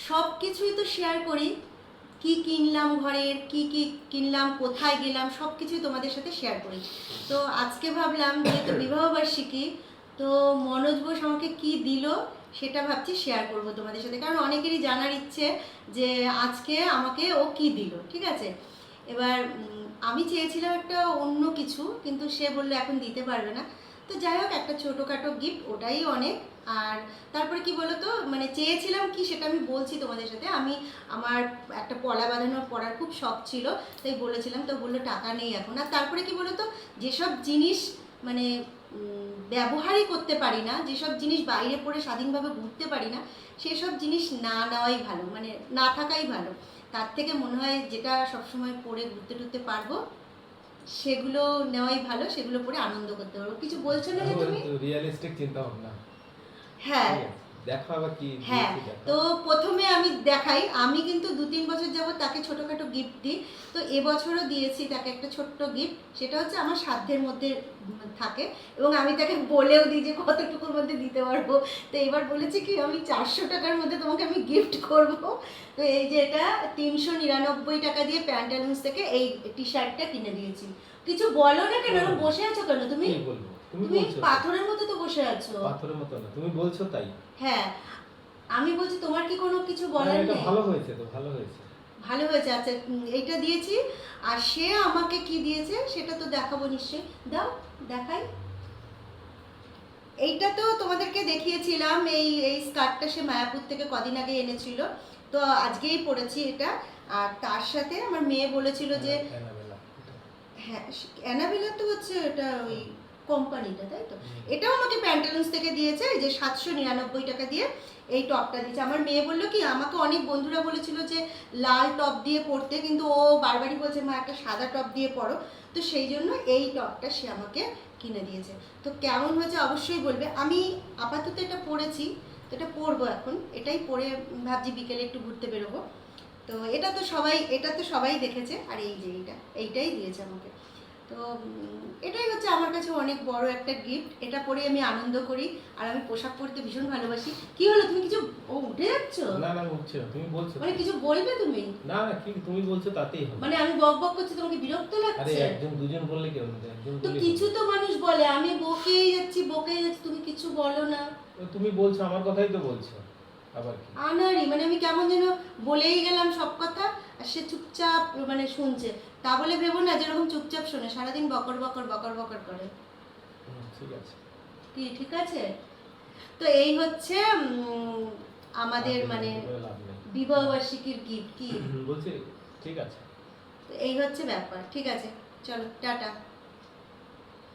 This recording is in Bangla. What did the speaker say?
সব কিছুই তো শেয়ার করি, কি কিনলাম ঘরের, কি কি কিনলাম, কোথায় গেলাম, সব কিছুই তোমাদের সাথে শেয়ার করি। তো আজকে ভাবলাম যেহেতু বিবাহবার্ষিকী, তো মনোজ বোস আমাকে কি দিল সেটা ভাবছি শেয়ার করব তোমাদের সাথে, কারণ অনেকেরই জানার ইচ্ছে যে আজকে আমাকে ও কি দিল। ঠিক আছে, এবার আমি চেয়েছিলাম একটা অন্য কিছু, কিন্তু সে বললো এখন দিতে পারবে না। তো যাই হোক, একটা ছোটোখাটো গিফট, ওটাই অনেক। আর তারপরে কি বলো তো, মানে চেয়েছিলাম কি সেটা আমি বলছি তোমাদের সাথে। আমি আমার একটা পলা বাঁধানোর পরার খুব শখ ছিল, তাই বলেছিলাম, তো বললো টাকা নেই এখন। আর তারপরে কি বলো তো, যেসব জিনিস মানে ব্যবহারই করতে পারি না, যেসব জিনিস বাইরে পড়ে স্বাধীনভাবে ঘুরতে পারি না, সেসব জিনিস না নেওয়াই ভালো, মানে না থাকাই ভালো। তার থেকে মনে হয় যেটা সবসময় পরে ঘুরতে টুরতে পারবো সেগুলো নেওয়াই ভালো, সেগুলো পরে আনন্দ করতে পারবো। কিছু বলছো না যে তুমি? রিয়েলিস্টিক চিন্তা ভাবনা। হ্যাঁ দেখো আবার কি হ্যাঁ, দিয়েছি দেখো। তো প্রথমে আমি দেখাই, আমি কিন্তু 2-3 বছর যাবত তাকে ছোটোখাটো গিফট দিই। তো এবছরও দিয়েছি তাকে একটা ছোট্ট গিফট, সেটা হচ্ছে আমার সাধ্যের মধ্যে থাকে, এবং আমি তাকে বলেও দিই যে কতটুকুর মধ্যে দিতে পারবো। তো এবার বলেছি কি, আমি 400 টাকার মধ্যে তোমাকে আমি গিফট করব। তো এই যে এটা 399 টাকা দিয়ে প্যান্টালুন্স থেকে এই টি শার্টটা কিনে দিয়েছি। কিছু বলো না কেন, বসে আছো কেন তুমি? কি বলবো, তুমি তুমি বলছো পাথরের মতো তো বসে আছো। পাথরের মতো না, তুমি বলছো তাই। হ্যাঁ, আমি বলছি তোমার কি কোনো কিছু না, বলার এটা নেই? ভালো হয়েছে তো, ভালো হয়েছে। ভালো হয়েছে, আচ্ছা এইটা দিয়েছি। আর সে আমাকে কি দিয়েছে সেটা তো দেখাবো নিশ্চয়ই, দাও দেখাই। এইটা তো তোমাদেরকে দেখিয়েছিলাম, এই এই স্কার্টটা সে মায়াপুর থেকে কদিন আগে এনেছিল, তো আজকেই পরেছি এটা। আর তার সাথে আমার মেয়ে বলেছিল যে অ্যানাবেলা। হ্যাঁ, অ্যানাবেলা তো হচ্ছে এটা ওই কোম্পানিটা, তাই তো। এটাও আমাকে প্যান্টালুন্স থেকে দিয়েছে, এই যে 799 টাকা দিয়ে এই টপটা দিয়েছে। আমার মেয়ে বললো কি, আমাকে অনেক বন্ধুরা বলেছিল যে লাল টপ দিয়ে পরতে, কিন্তু ও বারবারই বলছে মা একটা সাদা টপ দিয়ে পরো। তো সেই জন্য এই টপটা সে আমাকে কিনে দিয়েছে। তো কেমন হয়েছে অবশ্যই বলবে। আমি আপাতত এটা পরেছি, তো এটা পরবো এখন, এটাই পরে ভাবছি বিকেলে একটু ঘুরতে বেরোবো। তো এটা তো সবাই দেখেছে। আর এই যে এইটাই দিয়েছে আমাকে। তো এটাই হচ্ছে আমার কাছে অনেক বড় একটা গিফট। এটা পরে আমি আনন্দ করি, আর আমি পোশাক পরতে ভীষণ ভালোবাসি। কি হলো, তুমি কিছু উঠে যাচ্ছ? না না, উঠছে না, তুমি বলছো। মানে কিছু বলবে তুমি? না না, কি তুমি বলছো তাতেই হবে। মানে আমি বক বক করছি, তোমাকে বিরক্ত আরে লাগছে? একজন দুজন বললে কেউ না, একজন তো বললে কিছু তো মানুষ বলে, আমি বকেই যাচ্ছি বকেই যাচ্ছি, তুমি কিছু বলো না। তুমি বলছো, আমার কথাই তো বলছো, আবার কি? আনারি, মানে আমি কেমন যেন বলেই গেলাম সব কথা, আর সে চুপচাপ মানে শুনছে। তা বলে ভেবো না যেরকম চুপচাপ শোনে, সারাদিন বকর বকর বকর বকর করে। ঠিক আছে। কি ঠিক আছে? তো এই হচ্ছে আমাদের মানে বিবাহবার্ষিকীর গিফট কি বলছি। ঠিক আছে। তো এই হচ্ছে ব্যাপার। ঠিক আছে, চলো টাটা।